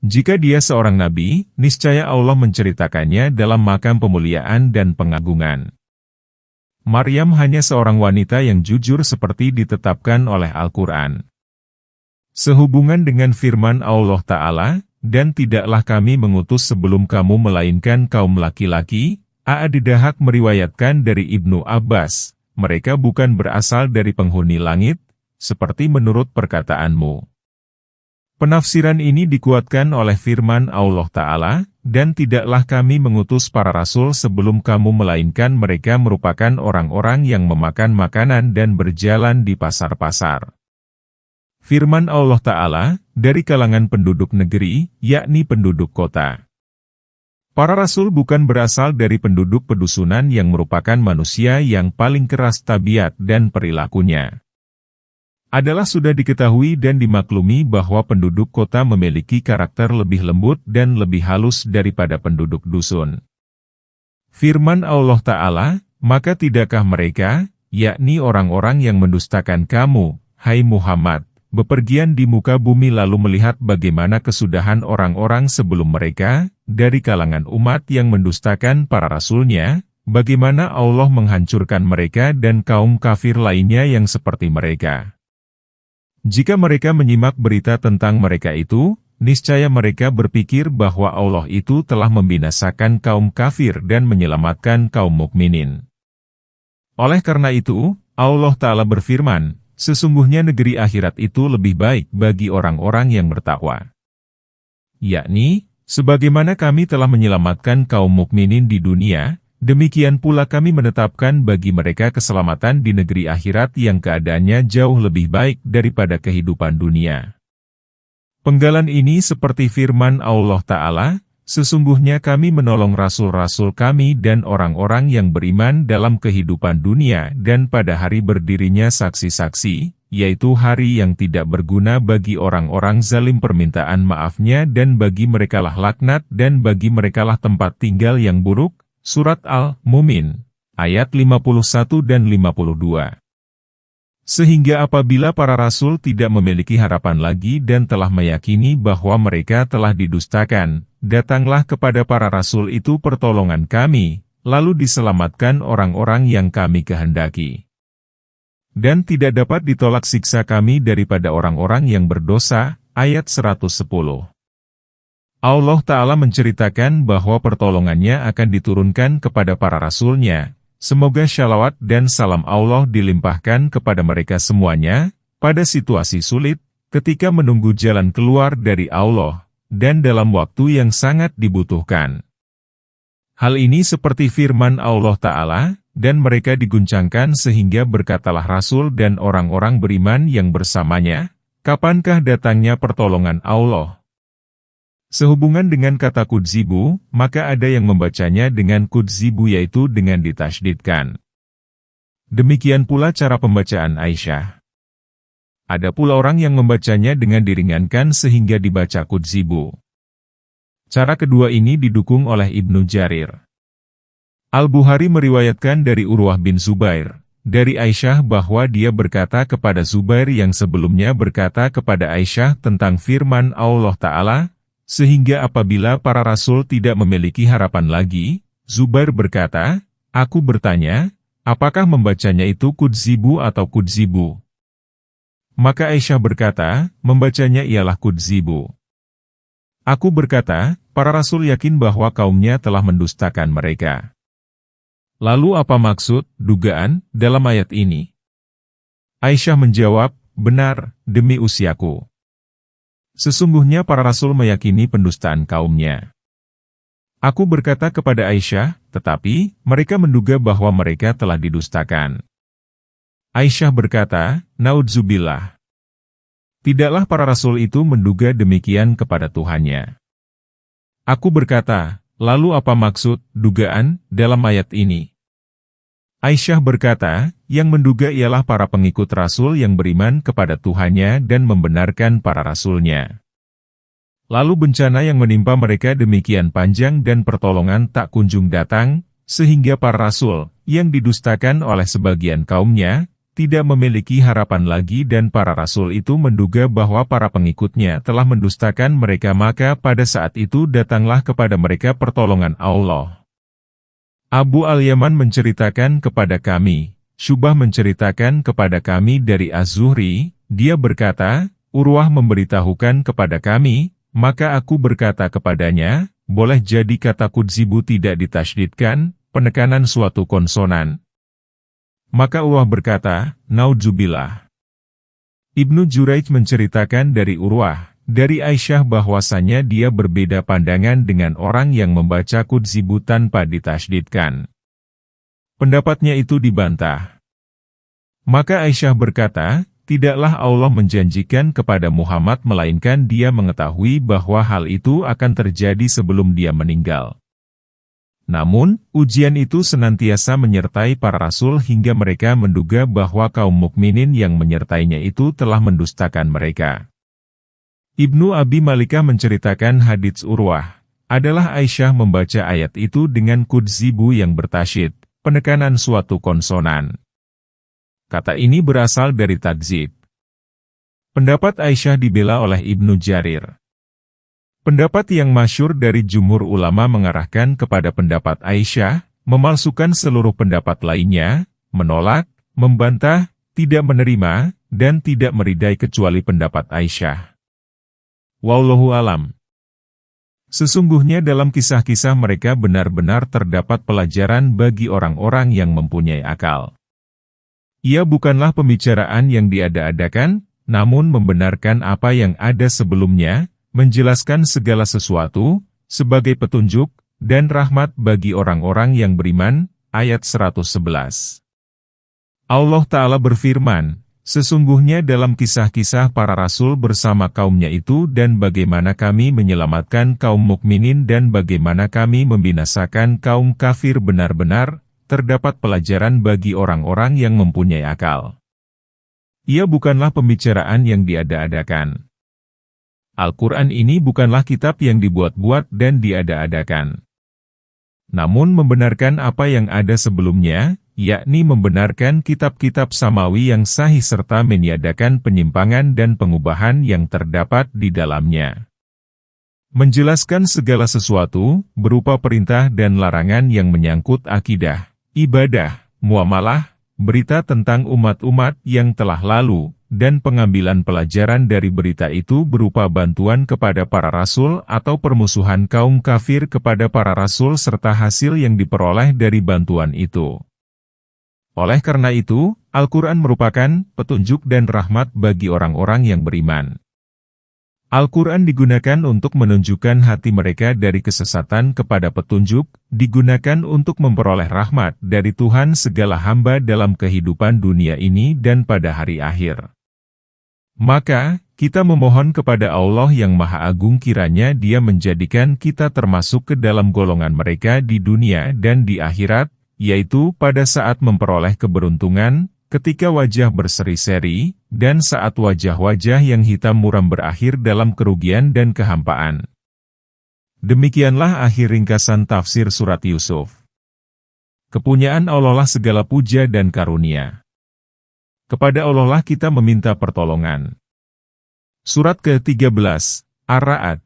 Jika dia seorang nabi, niscaya Allah menceritakannya dalam makam pemuliaan dan pengagungan. Maryam hanya seorang wanita yang jujur seperti ditetapkan oleh Al-Quran. Sehubungan dengan firman Allah Ta'ala, dan tidaklah kami mengutus sebelum kamu melainkan kaum laki-laki, A'adidahak meriwayatkan dari Ibnu Abbas, mereka bukan berasal dari penghuni langit, seperti menurut perkataanmu. Penafsiran ini dikuatkan oleh firman Allah Ta'ala, dan tidaklah kami mengutus para rasul sebelum kamu melainkan mereka merupakan orang-orang yang memakan makanan dan berjalan di pasar-pasar. Firman Allah Ta'ala, dari kalangan penduduk negeri, yakni penduduk kota. Para rasul bukan berasal dari penduduk pedusunan yang merupakan manusia yang paling keras tabiat dan perilakunya. Adalah sudah diketahui dan dimaklumi bahwa penduduk kota memiliki karakter lebih lembut dan lebih halus daripada penduduk dusun. Firman Allah Ta'ala, maka tidakkah mereka, yakni orang-orang yang mendustakan kamu, hai Muhammad, bepergian di muka bumi lalu melihat bagaimana kesudahan orang-orang sebelum mereka, dari kalangan umat yang mendustakan para rasulnya, bagaimana Allah menghancurkan mereka dan kaum kafir lainnya yang seperti mereka. Jika mereka menyimak berita tentang mereka itu, niscaya mereka berpikir bahwa Allah itu telah membinasakan kaum kafir dan menyelamatkan kaum mukminin. Oleh karena itu, Allah Ta'ala berfirman, sesungguhnya negeri akhirat itu lebih baik bagi orang-orang yang bertakwa. Yakni, sebagaimana kami telah menyelamatkan kaum mukminin di dunia, demikian pula kami menetapkan bagi mereka keselamatan di negeri akhirat yang keadaannya jauh lebih baik daripada kehidupan dunia. Penggalan ini seperti firman Allah Ta'ala, sesungguhnya kami menolong rasul-rasul kami dan orang-orang yang beriman dalam kehidupan dunia dan pada hari berdirinya saksi-saksi, yaitu hari yang tidak berguna bagi orang-orang zalim permintaan maafnya dan bagi merekalah laknat dan bagi merekalah tempat tinggal yang buruk. Surat Al-Mu'min, ayat 51 dan 52. Sehingga apabila para rasul tidak memiliki harapan lagi dan telah meyakini bahwa mereka telah didustakan, datanglah kepada para rasul itu pertolongan kami, lalu diselamatkan orang-orang yang kami kehendaki. Dan tidak dapat ditolak siksa kami daripada orang-orang yang berdosa, ayat 110. Allah Ta'ala menceritakan bahwa pertolongannya akan diturunkan kepada para rasulnya. Semoga shalawat dan salam Allah dilimpahkan kepada mereka semuanya, pada situasi sulit, ketika menunggu jalan keluar dari Allah, dan dalam waktu yang sangat dibutuhkan. Hal ini seperti firman Allah Ta'ala, dan mereka diguncangkan sehingga berkatalah rasul dan orang-orang beriman yang bersamanya, kapankah datangnya pertolongan Allah? Sehubungan dengan kata kudzibu, maka ada yang membacanya dengan kudzibu yaitu dengan ditasydidkan. Demikian pula cara pembacaan Aisyah. Ada pula orang yang membacanya dengan diringankan sehingga dibaca kudzibu. Cara kedua ini didukung oleh Ibnu Jarir. Al-Bukhari meriwayatkan dari Urwah bin Zubair, dari Aisyah bahwa dia berkata kepada Zubair yang sebelumnya berkata kepada Aisyah tentang firman Allah Ta'ala, sehingga apabila para rasul tidak memiliki harapan lagi, Zubair berkata, aku bertanya, apakah membacanya itu kudzibu atau kudzibu? Maka Aisyah berkata, membacanya ialah kudzibu. Aku berkata, para rasul yakin bahwa kaumnya telah mendustakan mereka. Lalu apa maksud, dugaan, dalam ayat ini? Aisyah menjawab, benar, demi usiaku. Sesungguhnya para rasul meyakini pendustaan kaumnya. Aku berkata kepada Aisyah, tetapi mereka menduga bahwa mereka telah didustakan. Aisyah berkata, naudzubillah. Tidaklah para rasul itu menduga demikian kepada Tuhannya. Aku berkata, lalu apa maksud, dugaan, dalam ayat ini? Aisyah berkata, yang menduga ialah para pengikut Rasul yang beriman kepada Tuhannya dan membenarkan para Rasulnya. Lalu bencana yang menimpa mereka demikian panjang dan pertolongan tak kunjung datang, sehingga para Rasul, yang didustakan oleh sebagian kaumnya, tidak memiliki harapan lagi dan para rasul itu menduga bahwa para pengikutnya telah mendustakan mereka, maka pada saat itu datanglah kepada mereka pertolongan Allah. Abu al-Yaman menceritakan kepada kami, Syubah menceritakan kepada kami dari Az-Zuhri, dia berkata, Urwah memberitahukan kepada kami, maka aku berkata kepadanya, boleh jadi kata kudzibu tidak ditasydidkan, penekanan suatu konsonan. Maka Urwah berkata, naudzubillah. Ibnu Juraij menceritakan dari Urwah, dari Aisyah bahwasanya dia berbeda pandangan dengan orang yang membaca kudzibu tanpa ditasydidkan. Pendapatnya itu dibantah. Maka Aisyah berkata, tidaklah Allah menjanjikan kepada Muhammad melainkan dia mengetahui bahwa hal itu akan terjadi sebelum dia meninggal. Namun, ujian itu senantiasa menyertai para rasul hingga mereka menduga bahwa kaum mukminin yang menyertainya itu telah mendustakan mereka. Ibnu Abi Malikah menceritakan hadits Urwah, adalah Aisyah membaca ayat itu dengan kudzibu yang bertasyid, penekanan suatu konsonan. Kata ini berasal dari takzib. Pendapat Aisyah dibela oleh Ibnu Jarir. Pendapat yang masyhur dari jumhur ulama mengarahkan kepada pendapat Aisyah, memalsukan seluruh pendapat lainnya, menolak, membantah, tidak menerima, dan tidak meridai kecuali pendapat Aisyah. Wallahu alam. Sesungguhnya dalam kisah-kisah mereka benar-benar terdapat pelajaran bagi orang-orang yang mempunyai akal. Ia bukanlah pembicaraan yang diada-adakan, namun membenarkan apa yang ada sebelumnya, menjelaskan segala sesuatu, sebagai petunjuk, dan rahmat bagi orang-orang yang beriman, ayat 111. Allah Ta'ala berfirman, sesungguhnya dalam kisah-kisah para rasul bersama kaumnya itu dan bagaimana kami menyelamatkan kaum mukminin dan bagaimana kami membinasakan kaum kafir benar-benar, terdapat pelajaran bagi orang-orang yang mempunyai akal. Ia bukanlah pembicaraan yang diada-adakan. Al-Quran ini bukanlah kitab yang dibuat-buat dan diada-adakan. Namun membenarkan apa yang ada sebelumnya, yakni membenarkan kitab-kitab samawi yang sahih serta meniadakan penyimpangan dan pengubahan yang terdapat di dalamnya. Menjelaskan segala sesuatu, berupa perintah dan larangan yang menyangkut akidah, ibadah, muamalah, berita tentang umat-umat yang telah lalu, dan pengambilan pelajaran dari berita itu berupa bantuan kepada para rasul atau permusuhan kaum kafir kepada para rasul serta hasil yang diperoleh dari bantuan itu. Oleh karena itu, Al-Quran merupakan petunjuk dan rahmat bagi orang-orang yang beriman. Al-Quran digunakan untuk menunjukkan hati mereka dari kesesatan kepada petunjuk, digunakan untuk memperoleh rahmat dari Tuhan segala hamba dalam kehidupan dunia ini dan pada hari akhir. Maka, kita memohon kepada Allah yang Maha Agung kiranya Dia menjadikan kita termasuk ke dalam golongan mereka di dunia dan di akhirat, yaitu pada saat memperoleh keberuntungan, ketika wajah berseri-seri, dan saat wajah-wajah yang hitam muram berakhir dalam kerugian dan kehampaan. Demikianlah akhir ringkasan tafsir surat Yusuf. Kepunyaan Allah lah segala puja dan karunia. Kepada Allah lah kita meminta pertolongan. Surat ke-13, Ar-Ra'd.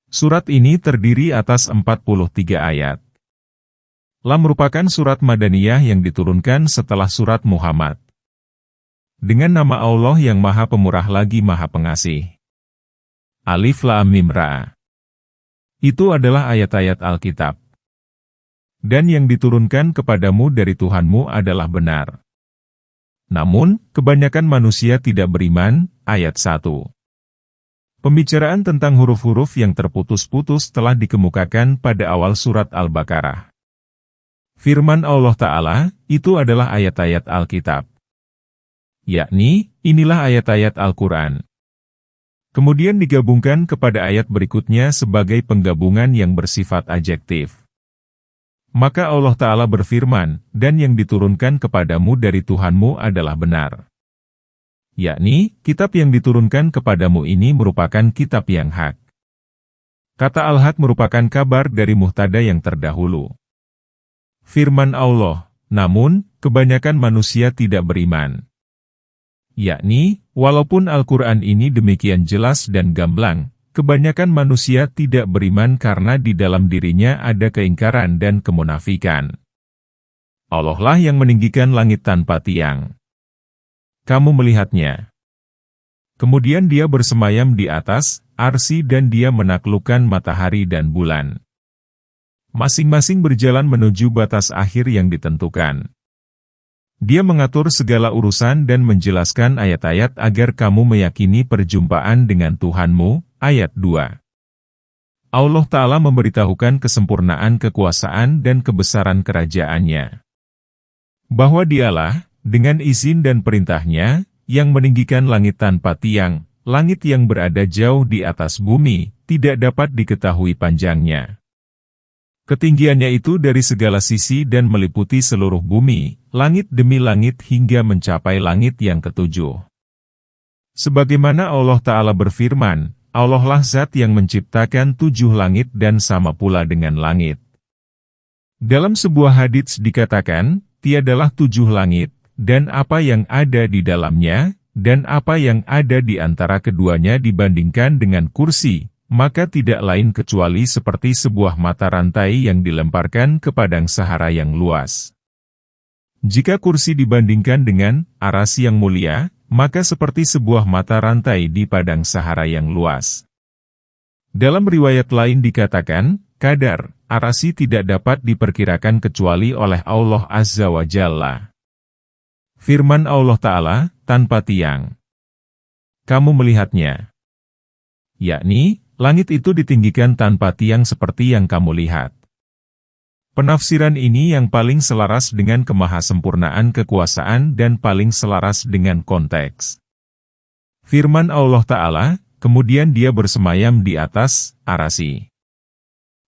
Surat ini terdiri atas 43 ayat. Lam merupakan surat Madaniyah yang diturunkan setelah surat Muhammad. Dengan nama Allah yang Maha Pemurah lagi Maha Pengasih. Alif Lam Mim Ra. Itu adalah ayat-ayat Alkitab. Dan yang diturunkan kepadamu dari Tuhanmu adalah benar. Namun, kebanyakan manusia tidak beriman, ayat 1. Pembicaraan tentang huruf-huruf yang terputus-putus telah dikemukakan pada awal surat Al-Baqarah. Firman Allah Ta'ala, itu adalah ayat-ayat Alkitab. Yakni, inilah ayat-ayat Al-Quran. Kemudian digabungkan kepada ayat berikutnya sebagai penggabungan yang bersifat adjektif. Maka Allah Ta'ala berfirman, dan yang diturunkan kepadamu dari Tuhanmu adalah benar. Yakni, kitab yang diturunkan kepadamu ini merupakan kitab yang hak. Kata al-haq merupakan kabar dari muhtada yang terdahulu. Firman Allah, namun, kebanyakan manusia tidak beriman. Yakni, walaupun Al-Quran ini demikian jelas dan gamblang, kebanyakan manusia tidak beriman karena di dalam dirinya ada keingkaran dan kemunafikan. Allah lah yang meninggikan langit tanpa tiang. Kamu melihatnya. Kemudian dia bersemayam di atas arsy dan dia menaklukkan matahari dan bulan. Masing-masing berjalan menuju batas akhir yang ditentukan. Dia mengatur segala urusan dan menjelaskan ayat-ayat agar kamu meyakini perjumpaan dengan Tuhanmu. Ayat 2. Allah Ta'ala memberitahukan kesempurnaan kekuasaan dan kebesaran kerajaannya. Bahwa dialah, dengan izin dan perintahnya, yang meninggikan langit tanpa tiang, langit yang berada jauh di atas bumi, tidak dapat diketahui panjangnya. Ketinggiannya itu dari segala sisi dan meliputi seluruh bumi, langit demi langit hingga mencapai langit yang ketujuh. Sebagaimana Allah Ta'ala berfirman, Allah lah zat yang menciptakan 7 langit dan sama pula dengan langit. Dalam sebuah hadits dikatakan, tiadalah 7 langit, dan apa yang ada di dalamnya, dan apa yang ada di antara keduanya dibandingkan dengan kursi, maka tidak lain kecuali seperti sebuah mata rantai yang dilemparkan ke padang Sahara yang luas. Jika kursi dibandingkan dengan arsy yang mulia, maka seperti sebuah mata rantai di padang Sahara yang luas. Dalam riwayat lain dikatakan, kadar arsy tidak dapat diperkirakan kecuali oleh Allah Azza wa Jalla. Firman Allah Ta'ala, tanpa tiang. Kamu melihatnya. Yakni, langit itu ditinggikan tanpa tiang seperti yang kamu lihat. Penafsiran ini yang paling selaras dengan kemahasempurnaan kekuasaan dan paling selaras dengan konteks. Firman Allah Ta'ala, kemudian dia bersemayam di atas arsy.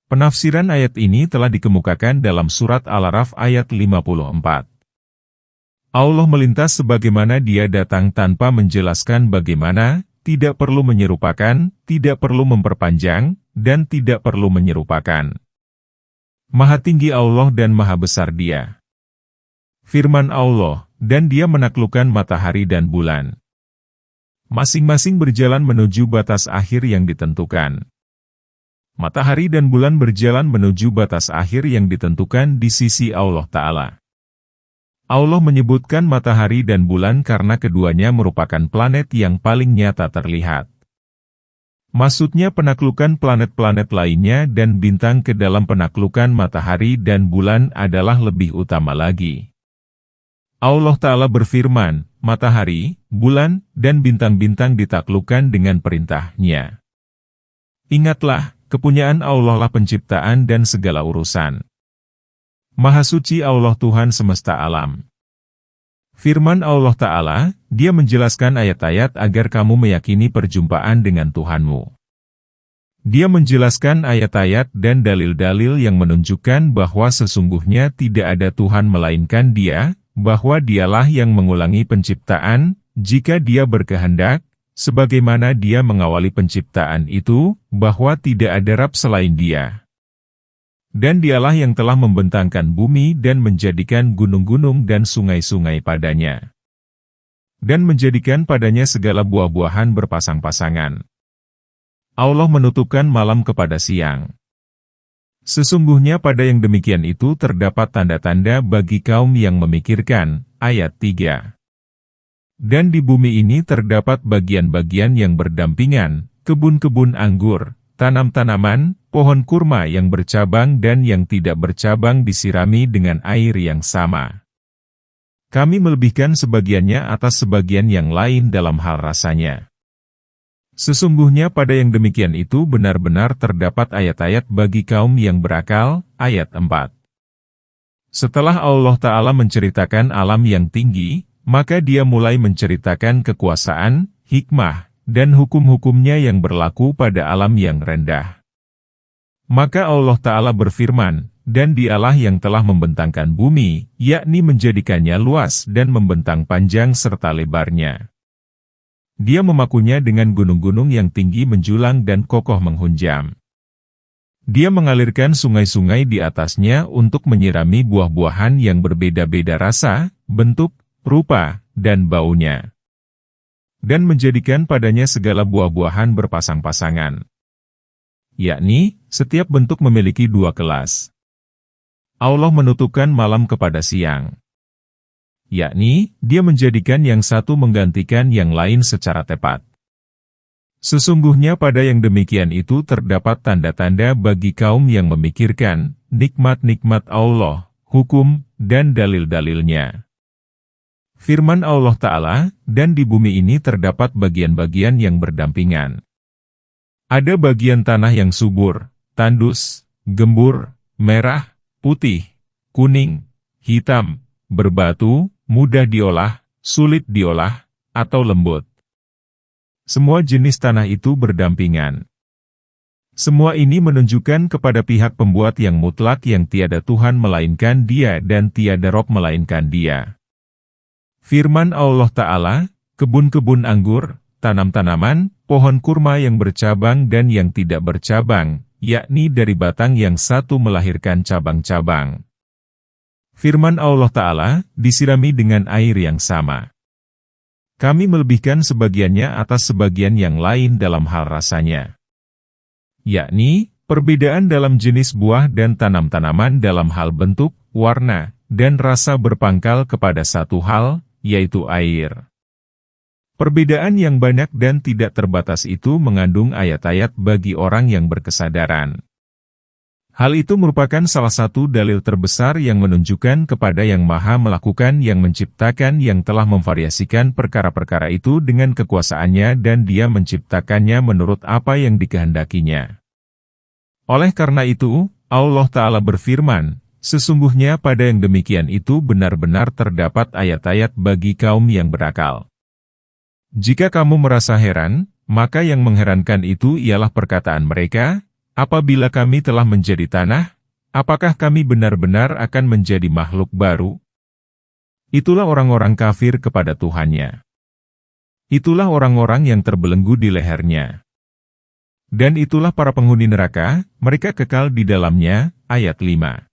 Penafsiran ayat ini telah dikemukakan dalam surat Al-A'raf ayat 54. Allah melintas sebagaimana dia datang tanpa menjelaskan bagaimana, tidak perlu menyerupakan, tidak perlu memperpanjang, dan tidak perlu menyerupakan. Maha tinggi Allah dan maha besar Dia. Firman Allah, dan Dia menaklukkan matahari dan bulan. Masing-masing berjalan menuju batas akhir yang ditentukan. Matahari dan bulan berjalan menuju batas akhir yang ditentukan di sisi Allah Ta'ala. Allah menyebutkan matahari dan bulan karena keduanya merupakan planet yang paling nyata terlihat. Maksudnya penaklukan planet-planet lainnya dan bintang ke dalam penaklukan matahari dan bulan adalah lebih utama lagi. Allah Ta'ala berfirman, matahari, bulan, dan bintang-bintang ditaklukkan dengan perintah-Nya. Ingatlah, kepunyaan Allah lah penciptaan dan segala urusan. Maha suci Allah Tuhan semesta alam. Firman Allah Ta'ala, Dia menjelaskan ayat-ayat agar kamu meyakini perjumpaan dengan Tuhanmu. Dia menjelaskan ayat-ayat dan dalil-dalil yang menunjukkan bahwa sesungguhnya tidak ada Tuhan melainkan Dia, bahwa Dialah yang mengulangi penciptaan, jika Dia berkehendak, sebagaimana Dia mengawali penciptaan itu, bahwa tidak ada Rabb selain Dia. Dan Dialah yang telah membentangkan bumi dan menjadikan gunung-gunung dan sungai-sungai padanya. Dan menjadikan padanya segala buah-buahan berpasang-pasangan. Allah menutupkan malam kepada siang. Sesungguhnya pada yang demikian itu terdapat tanda-tanda bagi kaum yang memikirkan. Ayat 3. Dan di bumi ini terdapat bagian-bagian yang berdampingan, kebun-kebun anggur, tanam-tanaman, pohon kurma yang bercabang dan yang tidak bercabang disirami dengan air yang sama. Kami melebihkan sebagiannya atas sebagian yang lain dalam hal rasanya. Sesungguhnya pada yang demikian itu benar-benar terdapat ayat-ayat bagi kaum yang berakal. Ayat 4. Setelah Allah Ta'ala menceritakan alam yang tinggi, maka Dia mulai menceritakan kekuasaan, hikmah, dan hukum-hukumnya yang berlaku pada alam yang rendah. Maka Allah Ta'ala berfirman, dan Dialah yang telah membentangkan bumi, yakni menjadikannya luas dan membentang panjang serta lebarnya. Dia memakunya dengan gunung-gunung yang tinggi menjulang dan kokoh menghunjam. Dia mengalirkan sungai-sungai di atasnya untuk menyirami buah-buahan yang berbeda-beda rasa, bentuk, rupa, dan baunya. Dan menjadikan padanya segala buah-buahan berpasang-pasangan. Yakni, setiap bentuk memiliki dua kelas. Allah menutupkan malam kepada siang. Yakni, dia menjadikan yang satu menggantikan yang lain secara tepat. Sesungguhnya pada yang demikian itu terdapat tanda-tanda bagi kaum yang memikirkan nikmat-nikmat Allah, hukum, dan dalil-dalilnya. Firman Allah Ta'ala, dan di bumi ini terdapat bagian-bagian yang berdampingan. Ada bagian tanah yang subur, tandus, gembur, merah, putih, kuning, hitam, berbatu, mudah diolah, sulit diolah, atau lembut. Semua jenis tanah itu berdampingan. Semua ini menunjukkan kepada pihak pembuat yang mutlak yang tiada Tuhan melainkan Dia dan tiada Rob melainkan Dia. Firman Allah Ta'ala, kebun-kebun anggur, tanam-tanaman, pohon kurma yang bercabang dan yang tidak bercabang, yakni dari batang yang satu melahirkan cabang-cabang. Firman Allah Ta'ala, disirami dengan air yang sama. Kami melebihkan sebagiannya atas sebagian yang lain dalam hal rasanya. Yakni, perbedaan dalam jenis buah dan tanam-tanaman dalam hal bentuk, warna, dan rasa berpangkal kepada satu hal, yaitu air. Perbedaan yang banyak dan tidak terbatas itu mengandung ayat-ayat bagi orang yang berkesadaran. Hal itu merupakan salah satu dalil terbesar yang menunjukkan kepada Yang Maha Melakukan yang menciptakan yang telah memvariasikan perkara-perkara itu dengan kekuasaannya dan Dia menciptakannya menurut apa yang dikehendakinya. Oleh karena itu, Allah Ta'ala berfirman, sesungguhnya pada yang demikian itu benar-benar terdapat ayat-ayat bagi kaum yang berakal. Jika kamu merasa heran, maka yang mengherankan itu ialah perkataan mereka, apabila kami telah menjadi tanah, apakah kami benar-benar akan menjadi makhluk baru? Itulah orang-orang kafir kepada Tuhannya. Itulah orang-orang yang terbelenggu di lehernya. Dan itulah para penghuni neraka, mereka kekal di dalamnya. Ayat 5.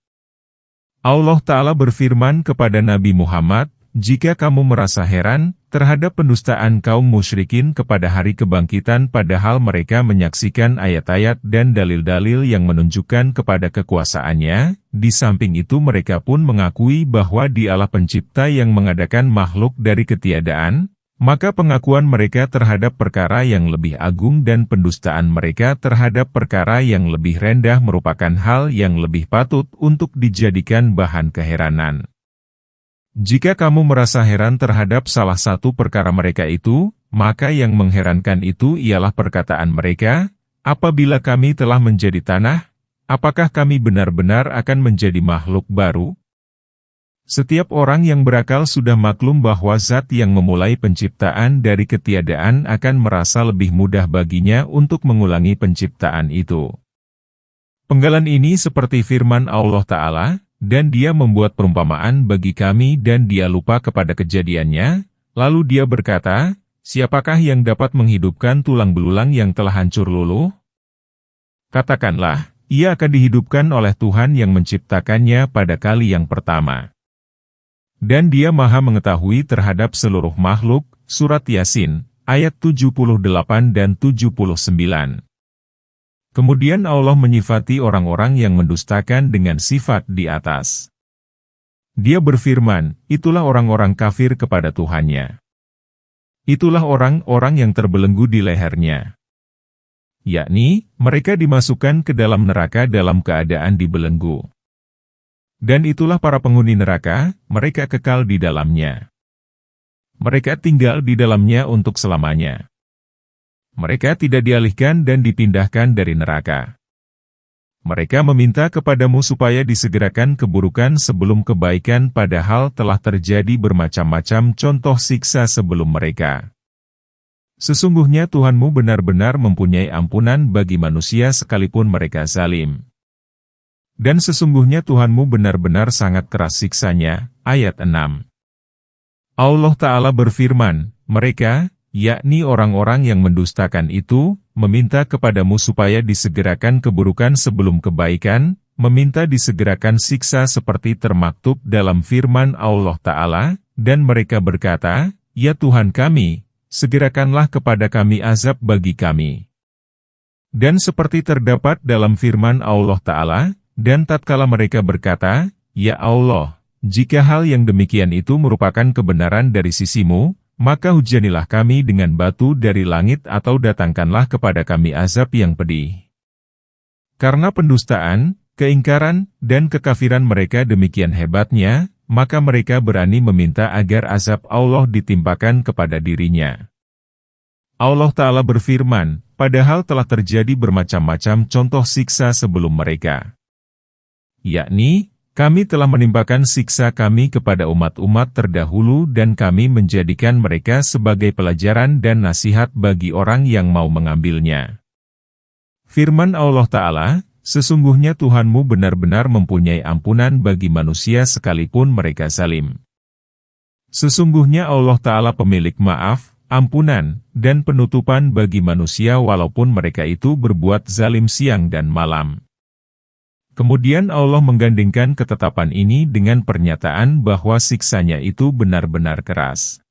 Allah Ta'ala berfirman kepada Nabi Muhammad, jika kamu merasa heran terhadap pendustaan kaum musyrikin kepada hari kebangkitan padahal mereka menyaksikan ayat-ayat dan dalil-dalil yang menunjukkan kepada kekuasaannya, di samping itu mereka pun mengakui bahwa Dialah pencipta yang mengadakan makhluk dari ketiadaan, maka pengakuan mereka terhadap perkara yang lebih agung dan pendustaan mereka terhadap perkara yang lebih rendah merupakan hal yang lebih patut untuk dijadikan bahan keheranan. Jika kamu merasa heran terhadap salah satu perkara mereka itu, maka yang mengherankan itu ialah perkataan mereka, apabila kami telah menjadi tanah, apakah kami benar-benar akan menjadi makhluk baru? Setiap orang yang berakal sudah maklum bahwa zat yang memulai penciptaan dari ketiadaan akan merasa lebih mudah baginya untuk mengulangi penciptaan itu. Penggalan ini seperti firman Allah Ta'ala, dan Dia membuat perumpamaan bagi kami dan Dia lupa kepada kejadiannya, lalu Dia berkata, siapakah yang dapat menghidupkan tulang belulang yang telah hancur luluh? Katakanlah, ia akan dihidupkan oleh Tuhan yang menciptakannya pada kali yang pertama. Dan Dia Maha mengetahui terhadap seluruh makhluk, Surat Yasin, ayat 78 dan 79. Kemudian Allah menyifati orang-orang yang mendustakan dengan sifat di atas. Dia berfirman, itulah orang-orang kafir kepada Tuhannya. Itulah orang-orang yang terbelenggu di lehernya. Yakni, mereka dimasukkan ke dalam neraka dalam keadaan dibelenggu. Dan itulah para penghuni neraka, mereka kekal di dalamnya. Mereka tinggal di dalamnya untuk selamanya. Mereka tidak dialihkan dan dipindahkan dari neraka. Mereka meminta kepadamu supaya disegerakan keburukan sebelum kebaikan padahal telah terjadi bermacam-macam contoh siksa sebelum mereka. Sesungguhnya Tuhanmu benar-benar mempunyai ampunan bagi manusia sekalipun mereka zalim. Dan sesungguhnya Tuhanmu benar-benar sangat keras siksanya. Ayat 6. Allah Ta'ala berfirman, mereka, yakni orang-orang yang mendustakan itu, meminta kepadamu supaya disegerakan keburukan sebelum kebaikan, meminta disegerakan siksa seperti termaktub dalam firman Allah Ta'ala, dan mereka berkata, "Ya Tuhan kami, segerakanlah kepada kami azab bagi kami." Dan seperti terdapat dalam firman Allah Ta'ala, dan tatkala mereka berkata, "Ya Allah, jika hal yang demikian itu merupakan kebenaran dari sisimu, maka hujanilah kami dengan batu dari langit atau datangkanlah kepada kami azab yang pedih." Karena pendustaan, keingkaran, dan kekafiran mereka demikian hebatnya, maka mereka berani meminta agar azab Allah ditimpakan kepada dirinya. Allah Ta'ala berfirman, padahal telah terjadi bermacam-macam contoh siksa sebelum mereka. Yakni, kami telah menimpakan siksa kami kepada umat-umat terdahulu dan kami menjadikan mereka sebagai pelajaran dan nasihat bagi orang yang mau mengambilnya. Firman Allah Ta'ala, sesungguhnya Tuhanmu benar-benar mempunyai ampunan bagi manusia sekalipun mereka zalim. Sesungguhnya Allah Ta'ala pemilik maaf, ampunan, dan penutupan bagi manusia walaupun mereka itu berbuat zalim siang dan malam. Kemudian Allah menggandengkan ketetapan ini dengan pernyataan bahwa siksanya itu benar-benar keras.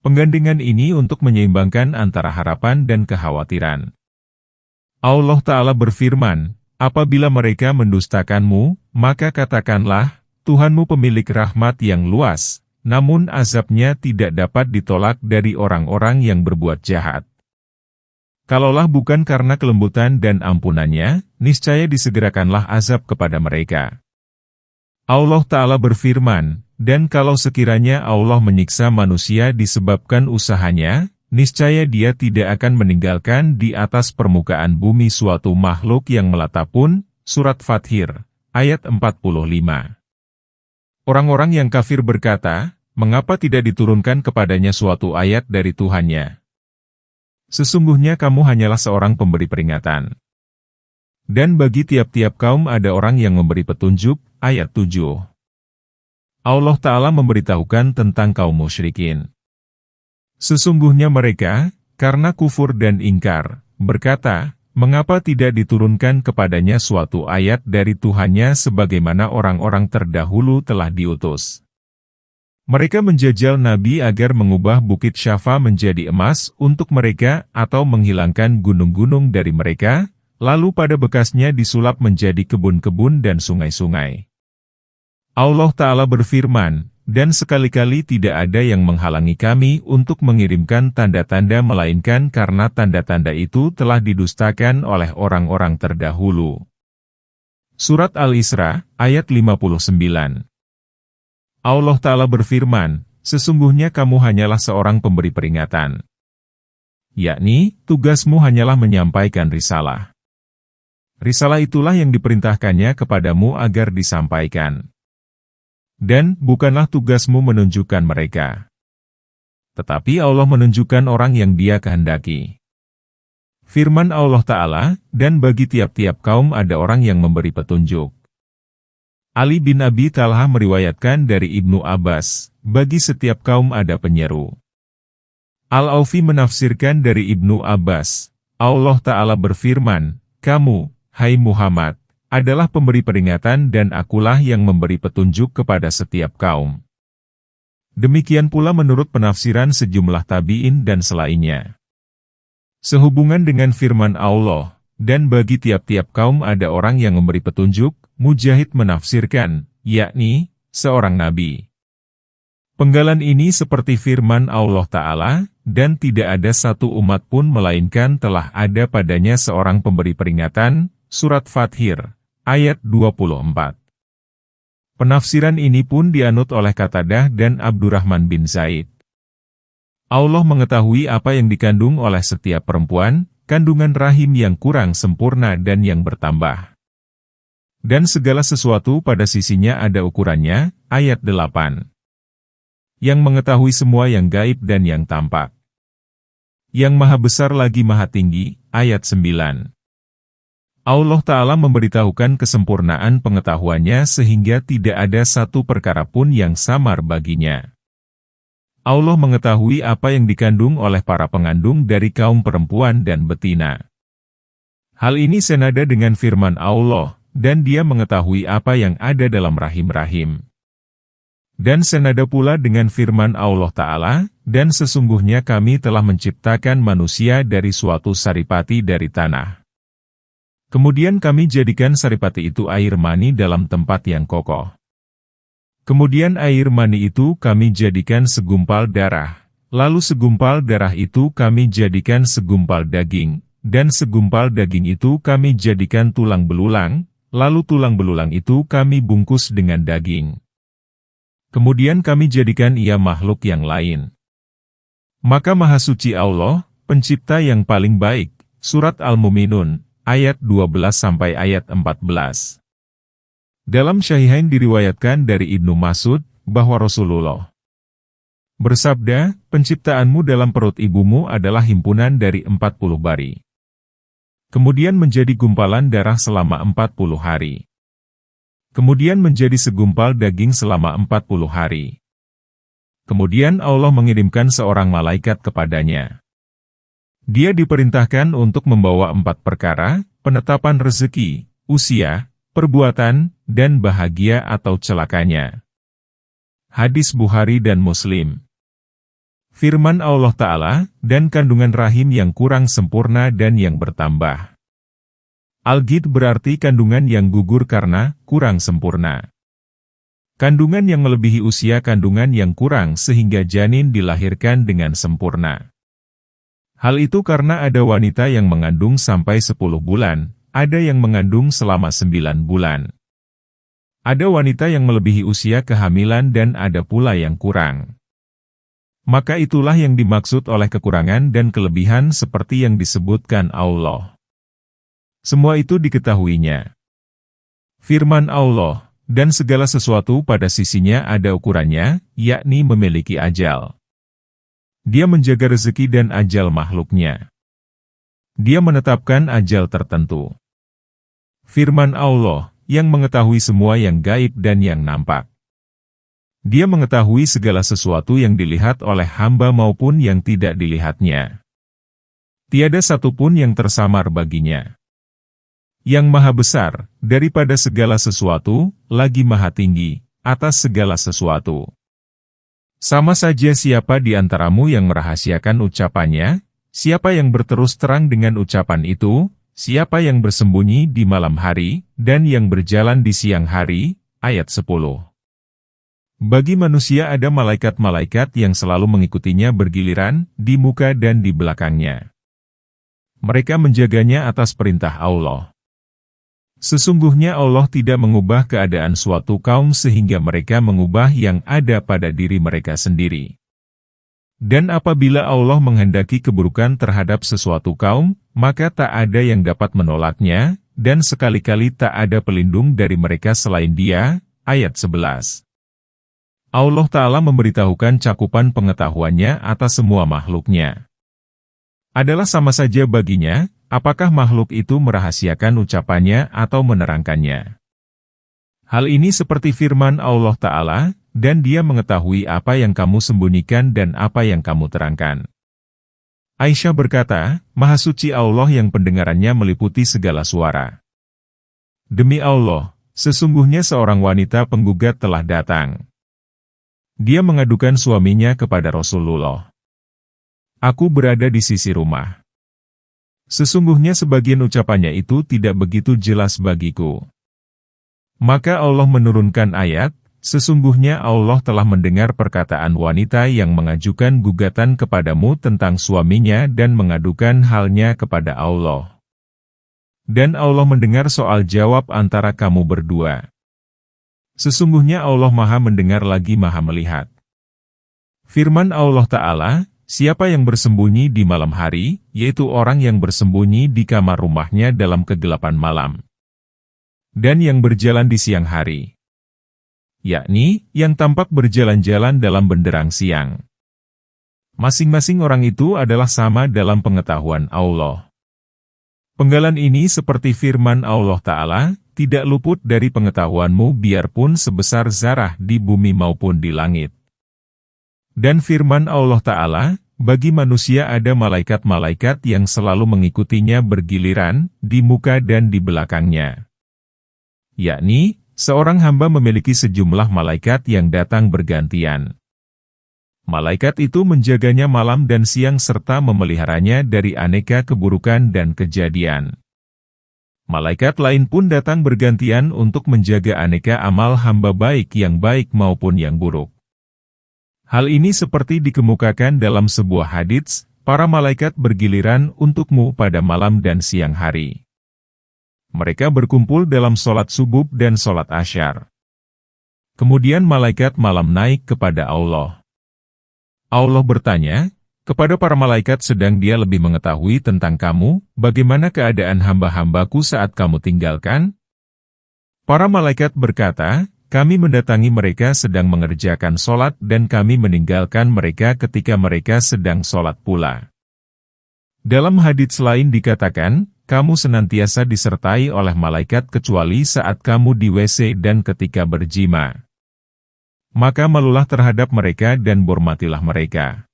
Penggandengan ini untuk menyeimbangkan antara harapan dan kekhawatiran. Allah Ta'ala berfirman, apabila mereka mendustakanmu, maka katakanlah, Tuhanmu pemilik rahmat yang luas, namun azabnya tidak dapat ditolak dari orang-orang yang berbuat jahat. Kalaulah bukan karena kelembutan dan ampunannya, niscaya disegerakanlah azab kepada mereka. Allah Ta'ala berfirman, dan kalau sekiranya Allah menyiksa manusia disebabkan usahanya, niscaya Dia tidak akan meninggalkan di atas permukaan bumi suatu makhluk yang melata pun. Surat Fathir, ayat 45. Orang-orang yang kafir berkata, mengapa tidak diturunkan kepadanya suatu ayat dari Tuhannya? Sesungguhnya kamu hanyalah seorang pemberi peringatan. Dan bagi tiap-tiap kaum ada orang yang memberi petunjuk, ayat 7. Allah Ta'ala memberitahukan tentang kaum musyrikin. Sesungguhnya mereka, karena kufur dan ingkar, berkata, mengapa tidak diturunkan kepadanya suatu ayat dari Tuhannya sebagaimana orang-orang terdahulu telah diutus. Mereka menjajal Nabi agar mengubah Bukit Syafa menjadi emas untuk mereka atau menghilangkan gunung-gunung dari mereka, lalu pada bekasnya disulap menjadi kebun-kebun dan sungai-sungai. Allah Ta'ala berfirman, dan sekali-kali tidak ada yang menghalangi kami untuk mengirimkan tanda-tanda melainkan karena tanda-tanda itu telah didustakan oleh orang-orang terdahulu. Surat Al-Isra, ayat 59. Allah Ta'ala berfirman, sesungguhnya kamu hanyalah seorang pemberi peringatan. Yakni, tugasmu hanyalah menyampaikan risalah. Risalah itulah yang diperintahkannya kepadamu agar disampaikan. Dan, bukanlah tugasmu menunjukkan mereka. Tetapi Allah menunjukkan orang yang Dia kehendaki. Firman Allah Ta'ala, dan bagi tiap-tiap kaum ada orang yang memberi petunjuk. Ali bin Abi Talha meriwayatkan dari Ibnu Abbas, bagi setiap kaum ada penyeru. Al-Aufi menafsirkan dari Ibnu Abbas, Allah Ta'ala berfirman, kamu, hai Muhammad, adalah pemberi peringatan dan akulah yang memberi petunjuk kepada setiap kaum. Demikian pula menurut penafsiran sejumlah tabi'in dan selainnya. Sehubungan dengan firman Allah, dan bagi tiap-tiap kaum ada orang yang memberi petunjuk, Mujahid menafsirkan, yakni, seorang nabi. Penggalan ini seperti firman Allah Ta'ala, dan tidak ada satu umat pun melainkan telah ada padanya seorang pemberi peringatan, Surat Fathir, ayat 24. Penafsiran ini pun dianut oleh Qatadah dan Abdurrahman bin Zaid. Allah mengetahui apa yang dikandung oleh setiap perempuan, kandungan rahim yang kurang sempurna dan yang bertambah. Dan segala sesuatu pada sisinya ada ukurannya, ayat 8. Yang mengetahui semua yang gaib dan yang tampak. Yang maha besar lagi maha tinggi, ayat 9. Allah Ta'ala memberitahukan kesempurnaan pengetahuannya sehingga tidak ada satu perkara pun yang samar baginya. Allah mengetahui apa yang dikandung oleh para pengandung dari kaum perempuan dan betina. Hal ini senada dengan firman Allah, dan Dia mengetahui apa yang ada dalam rahim-rahim. Dan senada pula dengan firman Allah Ta'ala, dan sesungguhnya kami telah menciptakan manusia dari suatu saripati dari tanah. Kemudian kami jadikan saripati itu air mani dalam tempat yang kokoh. Kemudian air mani itu kami jadikan segumpal darah, lalu segumpal darah itu kami jadikan segumpal daging, dan segumpal daging itu kami jadikan tulang belulang, lalu tulang belulang itu kami bungkus dengan daging. Kemudian kami jadikan ia makhluk yang lain. Maka Maha Suci Allah, Pencipta yang paling baik. Surat Al-Mu'minun, ayat 12 sampai ayat 14. Dalam Syahihain diriwayatkan dari Ibnu Mas'ud, bahwa Rasulullah bersabda, penciptaanmu dalam perut ibumu adalah himpunan dari 40 bari. Kemudian menjadi gumpalan darah selama 40 hari. Kemudian menjadi segumpal daging selama 40 hari. Kemudian Allah mengirimkan seorang malaikat kepadanya. Dia diperintahkan untuk membawa 4 perkara, penetapan rezeki, usia, perbuatan, dan bahagia atau celakanya. Hadis Bukhari dan Muslim. Firman Allah Ta'ala, dan kandungan rahim yang kurang sempurna dan yang bertambah. Al-Ghid berarti kandungan yang gugur karena kurang sempurna. Kandungan yang melebihi usia kandungan yang kurang sehingga janin dilahirkan dengan sempurna. Hal itu karena ada wanita yang mengandung sampai 10 bulan, ada yang mengandung selama 9 bulan. Ada wanita yang melebihi usia kehamilan dan ada pula yang kurang. Maka itulah yang dimaksud oleh kekurangan dan kelebihan seperti yang disebutkan Allah. Semua itu diketahuinya. Firman Allah, dan segala sesuatu pada sisinya ada ukurannya, yakni memiliki ajal. Dia menjaga rezeki dan ajal makhluknya. Dia menetapkan ajal tertentu. Firman Allah, yang mengetahui semua yang gaib dan yang nampak. Dia mengetahui segala sesuatu yang dilihat oleh hamba maupun yang tidak dilihatnya. Tiada satupun yang tersamar baginya. Yang maha besar, daripada segala sesuatu, lagi maha tinggi, atas segala sesuatu. Sama saja siapa di antaramu yang merahasiakan ucapannya, siapa yang berterus terang dengan ucapan itu, siapa yang bersembunyi di malam hari, dan yang berjalan di siang hari. Ayat 10. Bagi manusia ada malaikat-malaikat yang selalu mengikutinya bergiliran, di muka dan di belakangnya. Mereka menjaganya atas perintah Allah. Sesungguhnya Allah tidak mengubah keadaan suatu kaum sehingga mereka mengubah yang ada pada diri mereka sendiri. Dan apabila Allah menghendaki keburukan terhadap sesuatu kaum, maka tak ada yang dapat menolaknya, dan sekali-kali tak ada pelindung dari mereka selain Dia. Ayat 11. Allah Ta'ala memberitahukan cakupan pengetahuannya atas semua makhluknya. Adalah sama saja baginya, apakah makhluk itu merahasiakan ucapannya atau menerangkannya. Hal ini seperti firman Allah Ta'ala, dan Dia mengetahui apa yang kamu sembunyikan dan apa yang kamu terangkan. Aisyah berkata, Maha Suci Allah yang pendengarannya meliputi segala suara. Demi Allah, sesungguhnya seorang wanita penggugat telah datang. Dia mengadukan suaminya kepada Rasulullah. Aku berada di sisi rumah. Sesungguhnya sebagian ucapannya itu tidak begitu jelas bagiku. Maka Allah menurunkan ayat, sesungguhnya Allah telah mendengar perkataan wanita yang mengajukan gugatan kepadamu tentang suaminya dan mengadukan halnya kepada Allah. Dan Allah mendengar soal jawab antara kamu berdua. Sesungguhnya Allah Maha mendengar lagi Maha melihat. Firman Allah Ta'ala, siapa yang bersembunyi di malam hari, yaitu orang yang bersembunyi di kamar rumahnya dalam kegelapan malam. Dan yang berjalan di siang hari. Yakni, yang tampak berjalan-jalan dalam benderang siang. Masing-masing orang itu adalah sama dalam pengetahuan Allah. Penggalan ini seperti firman Allah Ta'ala, tidak luput dari pengetahuanmu biarpun sebesar zarah di bumi maupun di langit. Dan firman Allah Ta'ala, bagi manusia ada malaikat-malaikat yang selalu mengikutinya bergiliran, di muka dan di belakangnya. Yakni, seorang hamba memiliki sejumlah malaikat yang datang bergantian. Malaikat itu menjaganya malam dan siang serta memeliharanya dari aneka keburukan dan kejadian. Malaikat lain pun datang bergantian untuk menjaga aneka amal hamba baik maupun yang buruk. Hal ini seperti dikemukakan dalam sebuah hadits, para malaikat bergiliran untukmu pada malam dan siang hari. Mereka berkumpul dalam sholat subuh dan sholat asyar. Kemudian malaikat malam naik kepada Allah. Allah bertanya, kepada para malaikat sedang dia lebih mengetahui tentang kamu, bagaimana keadaan hamba-hambaku saat kamu tinggalkan? Para malaikat berkata, kami mendatangi mereka sedang mengerjakan sholat dan kami meninggalkan mereka ketika mereka sedang sholat pula. Dalam hadits lain dikatakan, kamu senantiasa disertai oleh malaikat kecuali saat kamu di WC dan ketika berjima. Maka malulah terhadap mereka dan hormatilah mereka.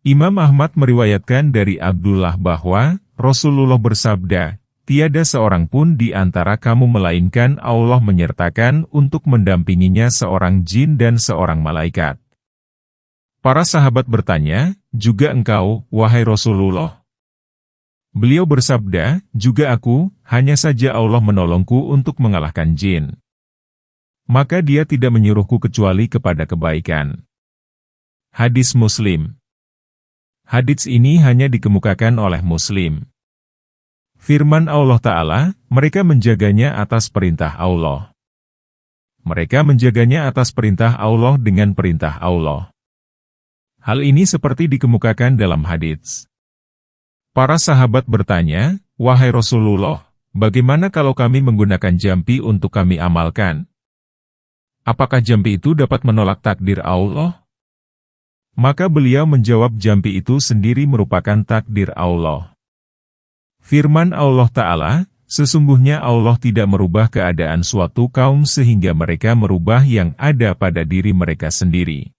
Imam Ahmad meriwayatkan dari Abdullah bahwa, Rasulullah bersabda, tiada seorang pun di antara kamu melainkan Allah menyertakan untuk mendampinginya seorang jin dan seorang malaikat. Para sahabat bertanya, juga engkau, wahai Rasulullah? Beliau bersabda, juga aku, hanya saja Allah menolongku untuk mengalahkan jin. Maka dia tidak menyuruhku kecuali kepada kebaikan. Hadis Muslim. Hadits ini hanya dikemukakan oleh Muslim. Firman Allah Ta'ala, mereka menjaganya atas perintah Allah. Mereka menjaganya atas perintah Allah dengan perintah Allah. Hal ini seperti dikemukakan dalam hadits. Para sahabat bertanya, wahai Rasulullah, bagaimana kalau kami menggunakan jampi untuk kami amalkan? Apakah jampi itu dapat menolak takdir Allah? Maka beliau menjawab jampi itu sendiri merupakan takdir Allah. Firman Allah Ta'ala, sesungguhnya Allah tidak merubah keadaan suatu kaum sehingga mereka merubah yang ada pada diri mereka sendiri.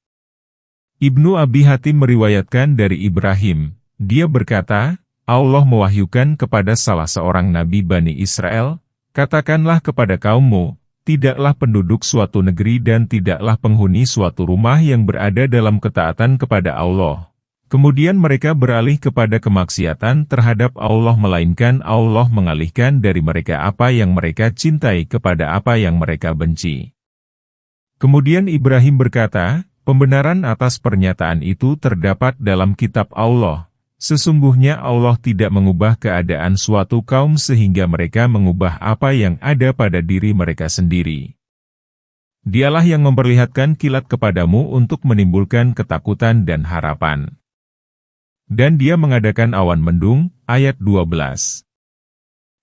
Ibnu Abi Hatim meriwayatkan dari Ibrahim, dia berkata, Allah mewahyukan kepada salah seorang nabi Bani Israel, katakanlah kepada kaummu, tidaklah penduduk suatu negeri dan tidaklah penghuni suatu rumah yang berada dalam ketaatan kepada Allah. Kemudian mereka beralih kepada kemaksiatan terhadap Allah melainkan Allah mengalihkan dari mereka apa yang mereka cintai kepada apa yang mereka benci. Kemudian Ibrahim berkata, pembenaran atas pernyataan itu terdapat dalam kitab Allah. Sesungguhnya Allah tidak mengubah keadaan suatu kaum sehingga mereka mengubah apa yang ada pada diri mereka sendiri. Dialah yang memperlihatkan kilat kepadamu untuk menimbulkan ketakutan dan harapan. Dan dia mengadakan awan mendung, ayat 12.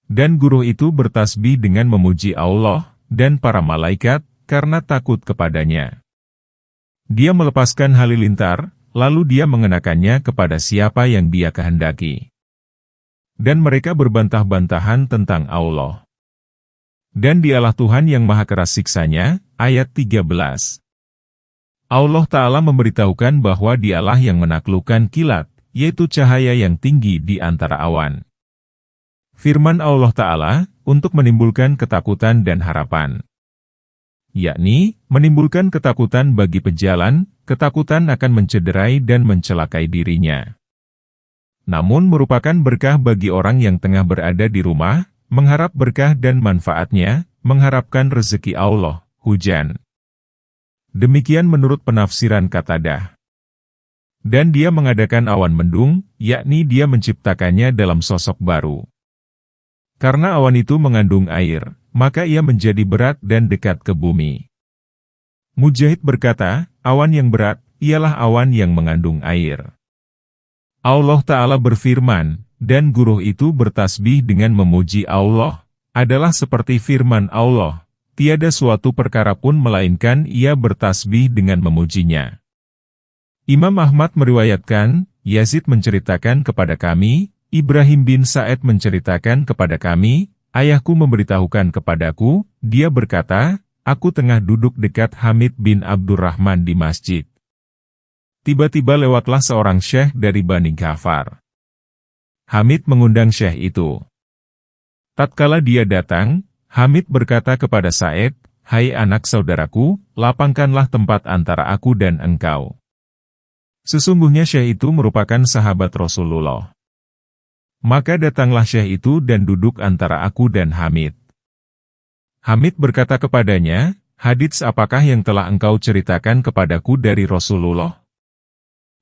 Dan guru itu bertasbih dengan memuji Allah, dan para malaikat, karena takut kepadanya. Dia melepaskan halilintar, lalu dia mengenakannya kepada siapa yang dia kehendaki. Dan mereka berbantah-bantahan tentang Allah. Dan dialah Tuhan yang maha keras siksanya, ayat 13. Allah Ta'ala memberitahukan bahwa dialah yang menaklukkan kilat, yaitu cahaya yang tinggi di antara awan. Firman Allah Ta'ala, untuk menimbulkan ketakutan dan harapan. Yakni, menimbulkan ketakutan bagi pejalan, ketakutan akan mencederai dan mencelakai dirinya. Namun merupakan berkah bagi orang yang tengah berada di rumah, mengharap berkah dan manfaatnya, mengharapkan rezeki Allah, hujan. Demikian menurut penafsiran Qatadah. Dan dia mengadakan awan mendung, yakni dia menciptakannya dalam sosok baru. Karena awan itu mengandung air, maka ia menjadi berat dan dekat ke bumi. Mujahid berkata, awan yang berat, ialah awan yang mengandung air. Allah Ta'ala berfirman, dan guru itu bertasbih dengan memuji Allah, adalah seperti firman Allah, tiada suatu perkara pun melainkan ia bertasbih dengan memujinya. Imam Ahmad meriwayatkan, Yazid menceritakan kepada kami, Ibrahim bin Sa'ad menceritakan kepada kami, ayahku memberitahukan kepadaku, dia berkata, aku tengah duduk dekat Hamid bin Abdurrahman di masjid. Tiba-tiba lewatlah seorang syekh dari Bani Ghafar. Hamid mengundang syekh itu. Tatkala dia datang, Hamid berkata kepada Sa'id, "Hai anak saudaraku, lapangkanlah tempat antara aku dan engkau." Sesungguhnya syekh itu merupakan sahabat Rasulullah. Maka datanglah syekh itu dan duduk antara aku dan Hamid. Hamid berkata kepadanya, "Hadits apakah yang telah engkau ceritakan kepadaku dari Rasulullah?"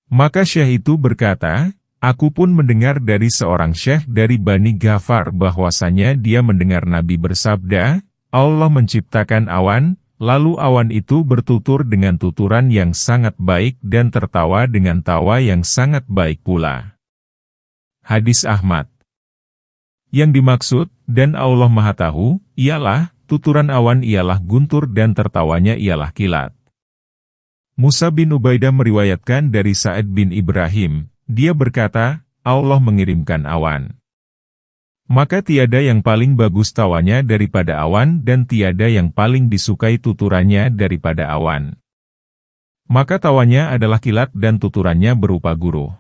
Maka syekh itu berkata, "Aku pun mendengar dari seorang syekh dari Bani Ghafar bahwasanya dia mendengar Nabi bersabda, Allah menciptakan awan, lalu awan itu bertutur dengan tuturan yang sangat baik dan tertawa dengan tawa yang sangat baik pula." Hadis Ahmad. Yang dimaksud, dan Allah Maha Tahu, ialah, tuturan awan ialah guntur dan tertawanya ialah kilat. Musa bin Ubaidah meriwayatkan dari Sa'id bin Ibrahim, dia berkata, Allah mengirimkan awan. Maka tiada yang paling bagus tawanya daripada awan dan tiada yang paling disukai tuturannya daripada awan. Maka tawanya adalah kilat dan tuturannya berupa guruh.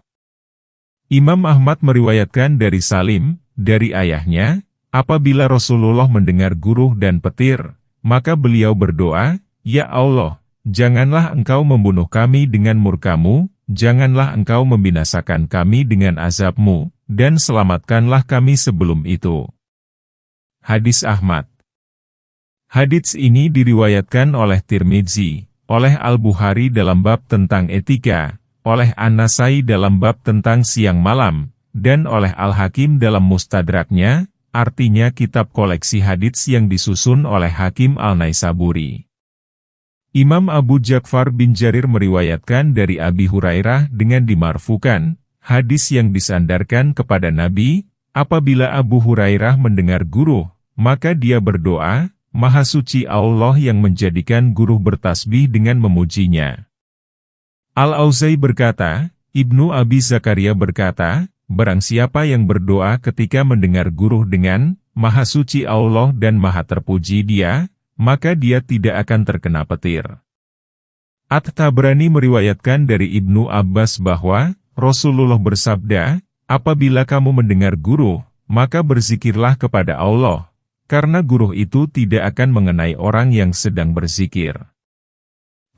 Imam Ahmad meriwayatkan dari Salim, dari ayahnya, apabila Rasulullah mendengar guruh dan petir, maka beliau berdoa, "Ya Allah, janganlah engkau membunuh kami dengan murka-Mu, janganlah engkau membinasakan kami dengan azab-Mu, dan selamatkanlah kami sebelum itu." Hadis Ahmad. Hadits ini diriwayatkan oleh Tirmidzi, oleh Al-Bukhari dalam bab tentang etika, oleh An-Nasai dalam bab tentang siang malam, dan oleh Al-Hakim dalam Mustadraknya, artinya kitab koleksi hadits yang disusun oleh Hakim Al-Naisaburi. Imam Abu Ja'far bin Jarir meriwayatkan dari Abi Hurairah dengan dimarfukan, hadis yang disandarkan kepada Nabi, apabila Abu Hurairah mendengar guruh, maka dia berdoa, Maha suci Allah yang menjadikan guruh bertasbih dengan memujinya. Al-Auzai berkata, Ibnu Abi Zakaria berkata, barang siapa yang berdoa ketika mendengar guruh dengan, Maha suci Allah dan Maha terpuji dia, maka dia tidak akan terkena petir. At-Tabrani meriwayatkan dari Ibnu Abbas bahwa, Rasulullah bersabda, apabila kamu mendengar guruh, maka berzikirlah kepada Allah, karena guruh itu tidak akan mengenai orang yang sedang berzikir.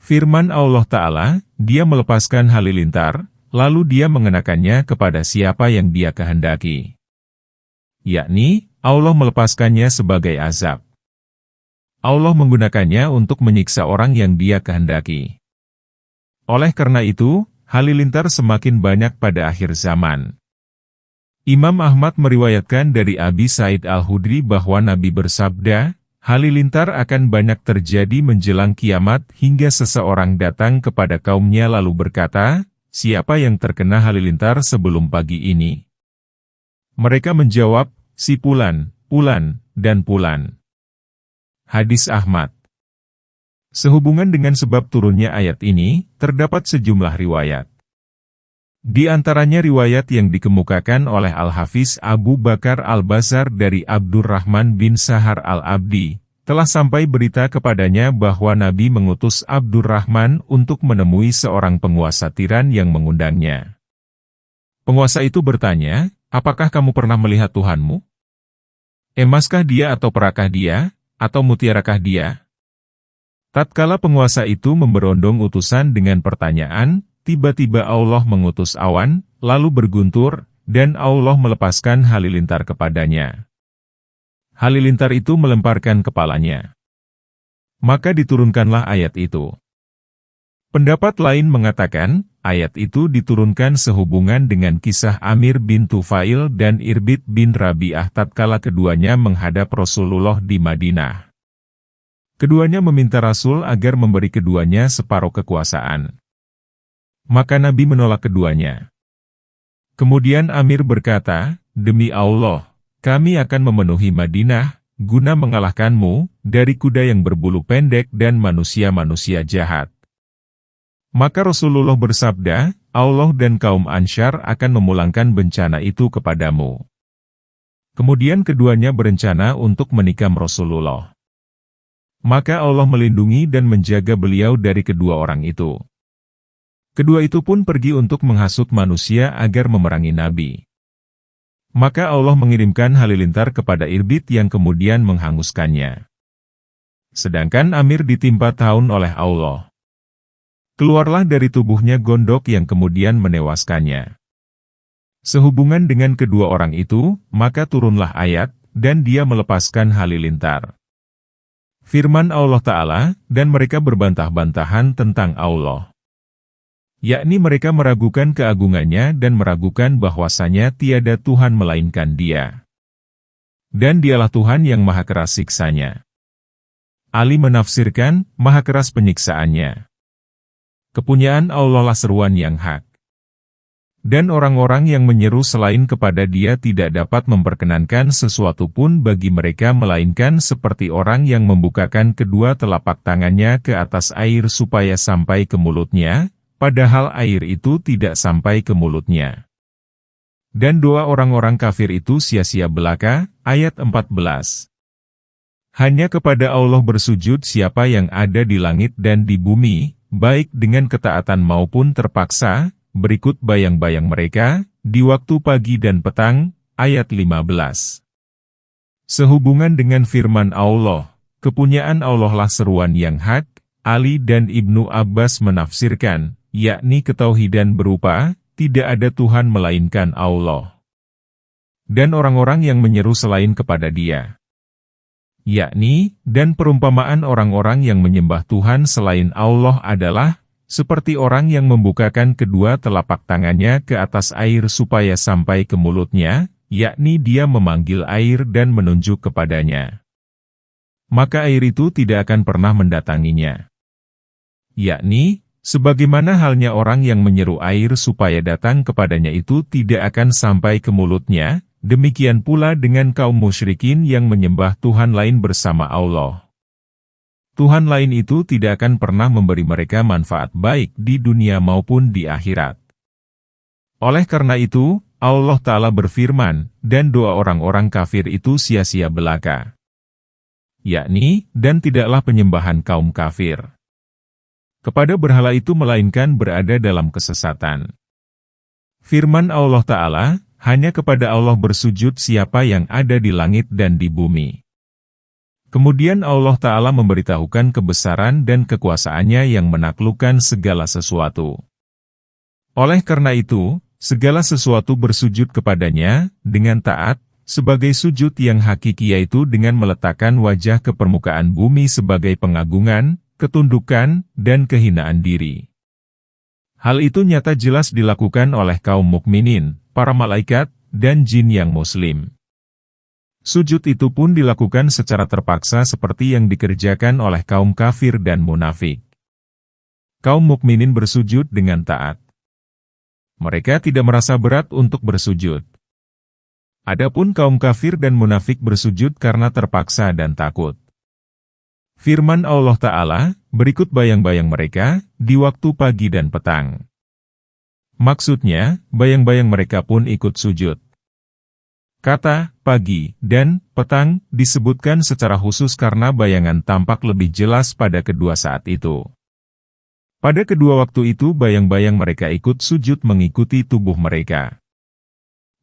Firman Allah Ta'ala, dia melepaskan halilintar, lalu dia mengenakannya kepada siapa yang dia kehendaki. Yakni, Allah melepaskannya sebagai azab. Allah menggunakannya untuk menyiksa orang yang dia kehendaki. Oleh karena itu, halilintar semakin banyak pada akhir zaman. Imam Ahmad meriwayatkan dari Abi Sa'id Al-Hudri bahwa Nabi bersabda, halilintar akan banyak terjadi menjelang kiamat hingga seseorang datang kepada kaumnya lalu berkata, siapa yang terkena halilintar sebelum pagi ini? Mereka menjawab, si Pulan, Pulan, dan Pulan. Hadis Ahmad. Sehubungan dengan sebab turunnya ayat ini, terdapat sejumlah riwayat. Di antaranya riwayat yang dikemukakan oleh Al-Hafiz Abu Bakar Al-Bazar dari Abdurrahman bin Sahar Al-Abdi, telah sampai berita kepadanya bahwa Nabi mengutus Abdurrahman untuk menemui seorang penguasa tiran yang mengundangnya. Penguasa itu bertanya, apakah kamu pernah melihat Tuhanmu? Emaskah dia atau perakah dia? Atau mutiarakah dia? Tatkala penguasa itu memberondong utusan dengan pertanyaan, tiba-tiba Allah mengutus awan, lalu berguntur, dan Allah melepaskan halilintar kepadanya. Halilintar itu melemparkan kepalanya. Maka diturunkanlah ayat itu. Pendapat lain mengatakan, ayat itu diturunkan sehubungan dengan kisah Amir bin Tufail dan Irbid bin Rabi'ah tatkala keduanya menghadap Rasulullah di Madinah. Keduanya meminta Rasul agar memberi keduanya separuh kekuasaan. Maka Nabi menolak keduanya. Kemudian Amir berkata, demi Allah, kami akan memenuhi Madinah, guna mengalahkanmu, dari kuda yang berbulu pendek dan manusia-manusia jahat. Maka Rasulullah bersabda, Allah dan kaum Ansyar akan memulangkan bencana itu kepadamu. Kemudian keduanya berencana untuk menikam Rasulullah. Maka Allah melindungi dan menjaga beliau dari kedua orang itu. Kedua itu pun pergi untuk menghasut manusia agar memerangi Nabi. Maka Allah mengirimkan halilintar kepada Irbid yang kemudian menghanguskannya. Sedangkan Amir ditimpa tahun oleh Allah. Keluarlah dari tubuhnya gondok yang kemudian menewaskannya. Sehubungan dengan kedua orang itu, maka turunlah ayat, dan dia melepaskan halilintar. Firman Allah Ta'ala, dan mereka berbantah-bantahan tentang Allah. Yakni mereka meragukan keagungannya dan meragukan bahwasanya tiada Tuhan melainkan Dia. Dan Dialah Tuhan yang maha keras siksanya. Ali menafsirkan, maha keras penyiksaannya. Kepunyaan Allah lah seruan yang hak. Dan orang-orang yang menyeru selain kepada Dia tidak dapat memperkenankan sesuatu pun bagi mereka melainkan seperti orang yang membukakan kedua telapak tangannya ke atas air supaya sampai ke mulutnya, padahal air itu tidak sampai ke mulutnya. Dan doa orang-orang kafir itu sia-sia belaka, ayat 14. Hanya kepada Allah bersujud siapa yang ada di langit dan di bumi, baik dengan ketaatan maupun terpaksa. Berikut bayang-bayang mereka, di waktu pagi dan petang, ayat 15. Sehubungan dengan firman Allah, kepunyaan Allah lah seruan yang hak, Ali dan Ibnu Abbas menafsirkan, yakni ketauhidan berupa, tidak ada Tuhan melainkan Allah. Dan orang-orang yang menyeru selain kepada Dia. Yakni, dan perumpamaan orang-orang yang menyembah Tuhan selain Allah adalah, seperti orang yang membukakan kedua telapak tangannya ke atas air supaya sampai ke mulutnya, yakni dia memanggil air dan menunjuk kepadanya. Maka air itu tidak akan pernah mendatanginya. Yakni, sebagaimana halnya orang yang menyeru air supaya datang kepadanya itu tidak akan sampai ke mulutnya, demikian pula dengan kaum musyrikin yang menyembah Tuhan lain bersama Allah. Tuhan lain itu tidak akan pernah memberi mereka manfaat baik di dunia maupun di akhirat. Oleh karena itu, Allah Ta'ala berfirman, dan doa orang-orang kafir itu sia-sia belaka. Yakni, dan tidaklah penyembahan kaum kafir kepada berhala itu melainkan berada dalam kesesatan. Firman Allah Ta'ala, hanya kepada Allah bersujud siapa yang ada di langit dan di bumi. Kemudian Allah Ta'ala memberitahukan kebesaran dan kekuasaannya yang menaklukkan segala sesuatu. Oleh karena itu, segala sesuatu bersujud kepadanya, dengan taat, sebagai sujud yang hakiki yaitu dengan meletakkan wajah ke permukaan bumi sebagai pengagungan, ketundukan, dan kehinaan diri. Hal itu nyata jelas dilakukan oleh kaum mukminin, para malaikat, dan jin yang muslim. Sujud itu pun dilakukan secara terpaksa seperti yang dikerjakan oleh kaum kafir dan munafik. Kaum mukminin bersujud dengan taat. Mereka tidak merasa berat untuk bersujud. Adapun kaum kafir dan munafik bersujud karena terpaksa dan takut. Firman Allah Ta'ala, berikut bayang-bayang mereka, di waktu pagi dan petang. Maksudnya, bayang-bayang mereka pun ikut sujud. Kata, pagi, dan petang, disebutkan secara khusus karena bayangan tampak lebih jelas pada kedua saat itu. Pada kedua waktu itu bayang-bayang mereka ikut sujud mengikuti tubuh mereka.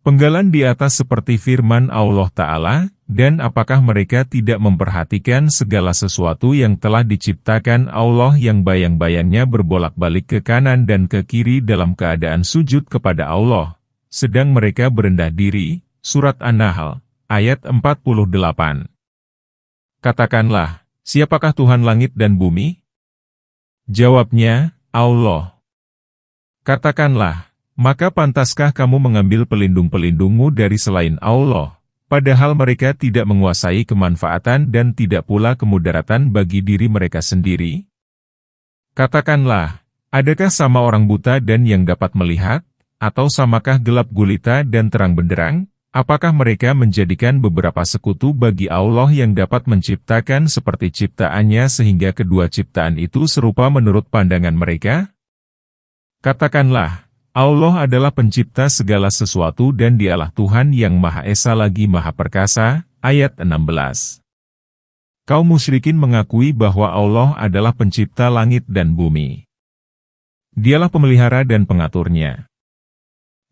Penggalan di atas seperti firman Allah Ta'ala, dan apakah mereka tidak memperhatikan segala sesuatu yang telah diciptakan Allah yang bayang-bayangnya berbolak-balik ke kanan dan ke kiri dalam keadaan sujud kepada Allah, sedang mereka berendah diri. Surat An-Nahl, ayat 48. Katakanlah, siapakah Tuhan langit dan bumi? Jawabnya, Allah. Katakanlah, maka pantaskah kamu mengambil pelindung-pelindungmu dari selain Allah, padahal mereka tidak menguasai kemanfaatan dan tidak pula kemudaratan bagi diri mereka sendiri? Katakanlah, adakah sama orang buta dan yang dapat melihat, atau samakah gelap gulita dan terang benderang? Apakah mereka menjadikan beberapa sekutu bagi Allah yang dapat menciptakan seperti ciptaannya sehingga kedua ciptaan itu serupa menurut pandangan mereka? Katakanlah, Allah adalah pencipta segala sesuatu dan Dialah Tuhan yang Maha Esa lagi Maha Perkasa, ayat 16. Kaum musyrikin mengakui bahwa Allah adalah pencipta langit dan bumi. Dialah pemelihara dan pengaturnya.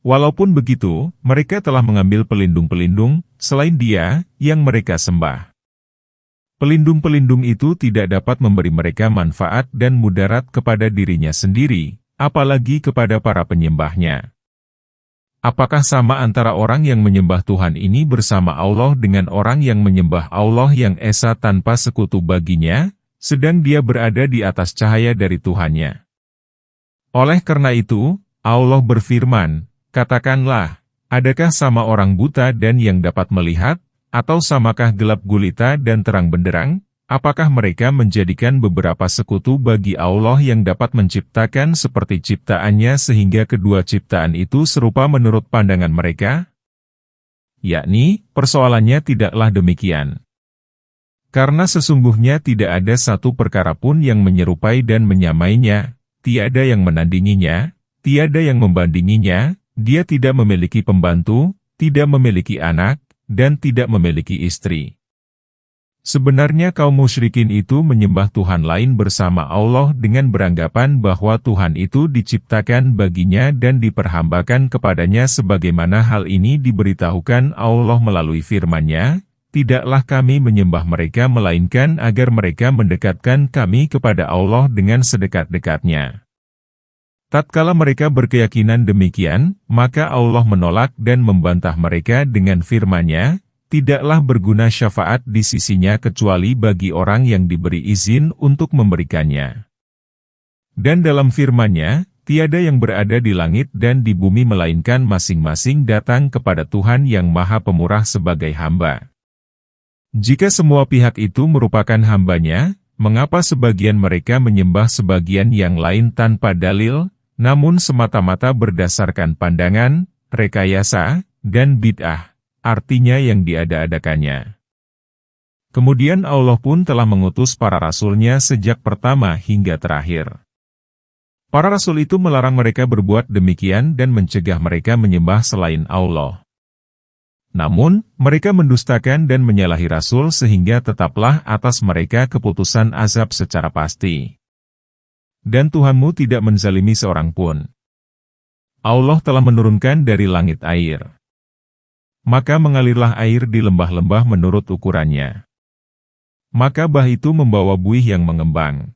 Walaupun begitu, mereka telah mengambil pelindung-pelindung selain Dia yang mereka sembah. Pelindung-pelindung itu tidak dapat memberi mereka manfaat dan mudarat kepada dirinya sendiri, apalagi kepada para penyembahnya. Apakah sama antara orang yang menyembah Tuhan ini bersama Allah dengan orang yang menyembah Allah yang esa tanpa sekutu baginya, sedang dia berada di atas cahaya dari Tuhannya? Oleh karena itu, Allah berfirman, "Katakanlah, adakah sama orang buta dan yang dapat melihat, atau samakah gelap gulita dan terang benderang? Apakah mereka menjadikan beberapa sekutu bagi Allah yang dapat menciptakan seperti ciptaannya sehingga kedua ciptaan itu serupa menurut pandangan mereka?" Yakni, persoalannya tidaklah demikian. Karena sesungguhnya tidak ada satu perkara pun yang menyerupai dan menyamainya, tiada yang menandinginya, tiada yang membandinginya. Dia tidak memiliki pembantu, tidak memiliki anak, dan tidak memiliki istri. Sebenarnya kaum musyrikin itu menyembah Tuhan lain bersama Allah dengan beranggapan bahwa Tuhan itu diciptakan baginya dan diperhambakan kepadanya sebagaimana hal ini diberitahukan Allah melalui firman-Nya, "Tidaklah kami menyembah mereka melainkan agar mereka mendekatkan kami kepada Allah dengan sedekat-dekatnya." Tatkala mereka berkeyakinan demikian, maka Allah menolak dan membantah mereka dengan firman-Nya, "Tidaklah berguna syafaat di sisinya kecuali bagi orang yang diberi izin untuk memberikannya." Dan dalam firman-Nya, "Tiada yang berada di langit dan di bumi melainkan masing-masing datang kepada Tuhan yang Maha Pemurah sebagai hamba." Jika semua pihak itu merupakan hamba-Nya, mengapa sebagian mereka menyembah sebagian yang lain tanpa dalil, namun semata-mata berdasarkan pandangan, rekayasa, dan bid'ah, artinya yang diada-adakannya. Kemudian Allah pun telah mengutus para rasul-Nya sejak pertama hingga terakhir. Para rasul itu melarang mereka berbuat demikian dan mencegah mereka menyembah selain Allah. Namun, mereka mendustakan dan menyalahi rasul sehingga tetaplah atas mereka keputusan azab secara pasti. Dan Tuhanmu tidak menzalimi seorang pun. Allah telah menurunkan dari langit air. Maka mengalirlah air di lembah-lembah menurut ukurannya. Maka bah itu membawa buih yang mengembang.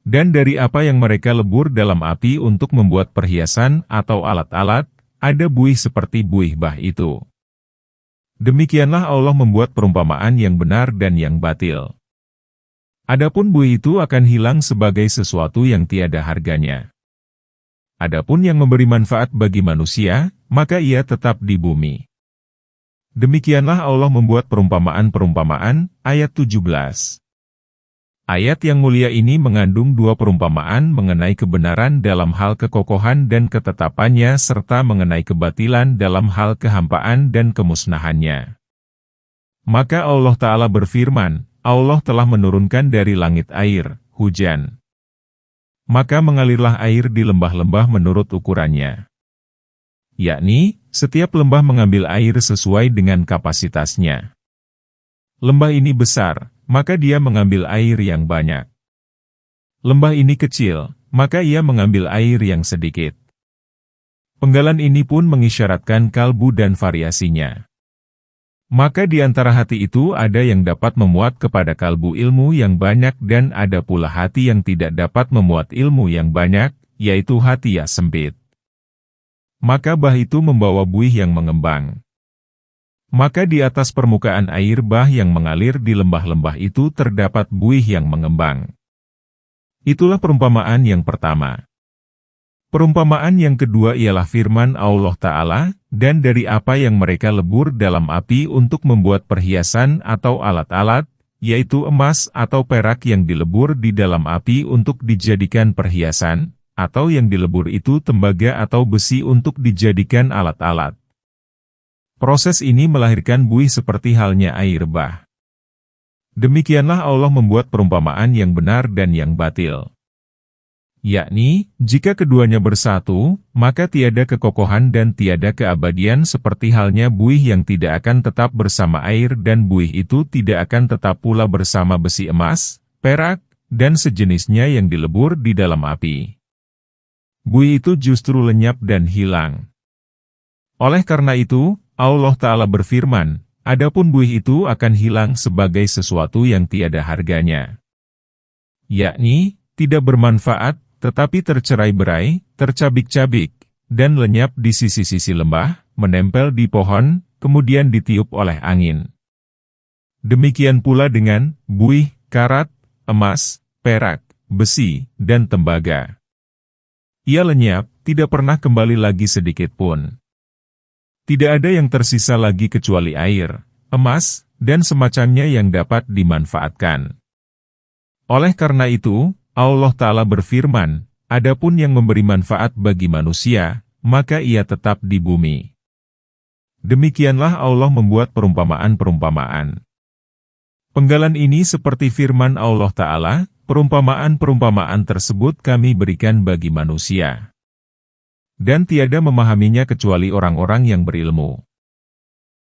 Dan dari apa yang mereka lebur dalam api untuk membuat perhiasan atau alat-alat, ada buih seperti buih bah itu. Demikianlah Allah membuat perumpamaan yang benar dan yang batil. Adapun buih itu akan hilang sebagai sesuatu yang tiada harganya. Adapun yang memberi manfaat bagi manusia, maka ia tetap di bumi. Demikianlah Allah membuat perumpamaan-perumpamaan, ayat 17. Ayat yang mulia ini mengandung dua perumpamaan mengenai kebenaran dalam hal kekokohan dan ketetapannya serta mengenai kebatilan dalam hal kehampaan dan kemusnahannya. Maka Allah Ta'ala berfirman, Allah telah menurunkan dari langit air, hujan. Maka mengalirlah air di lembah-lembah menurut ukurannya. Yakni, setiap lembah mengambil air sesuai dengan kapasitasnya. Lembah ini besar, maka dia mengambil air yang banyak. Lembah ini kecil, maka ia mengambil air yang sedikit. Penggalan ini pun mengisyaratkan kalbu dan variasinya. Maka di antara hati itu ada yang dapat memuat kepada kalbu ilmu yang banyak dan ada pula hati yang tidak dapat memuat ilmu yang banyak, yaitu hati yang sempit. Maka bah itu membawa buih yang mengembang. Maka di atas permukaan air bah yang mengalir di lembah-lembah itu terdapat buih yang mengembang. Itulah perumpamaan yang pertama. Perumpamaan yang kedua ialah firman Allah Ta'ala, dan dari apa yang mereka lebur dalam api untuk membuat perhiasan atau alat-alat, yaitu emas atau perak yang dilebur di dalam api untuk dijadikan perhiasan, atau yang dilebur itu tembaga atau besi untuk dijadikan alat-alat. Proses ini melahirkan buih seperti halnya air bah. Demikianlah Allah membuat perumpamaan yang benar dan yang batil. Yakni, jika keduanya bersatu, maka tiada kekokohan dan tiada keabadian seperti halnya buih yang tidak akan tetap bersama air dan buih itu tidak akan tetap pula bersama besi emas, perak, dan sejenisnya yang dilebur di dalam api. buih itu justru lenyap dan hilang. Oleh karena itu, Allah Ta'ala berfirman, adapun buih itu akan hilang sebagai sesuatu yang tiada harganya. Yakni, tidak bermanfaat, tetapi tercerai-berai, tercabik-cabik, dan lenyap di sisi-sisi lembah, menempel di pohon, kemudian ditiup oleh angin. Demikian pula dengan buih, karat, emas, perak, besi, dan tembaga. Ia lenyap, tidak pernah kembali lagi sedikit pun. Tidak ada yang tersisa lagi kecuali air, emas, dan semacamnya yang dapat dimanfaatkan. Oleh karena itu, Allah Ta'ala berfirman, adapun yang memberi manfaat bagi manusia, maka ia tetap di bumi. Demikianlah Allah membuat perumpamaan-perumpamaan. Penggalan ini seperti firman Allah Ta'ala, perumpamaan-perumpamaan tersebut kami berikan bagi manusia. Dan tiada memahaminya kecuali orang-orang yang berilmu.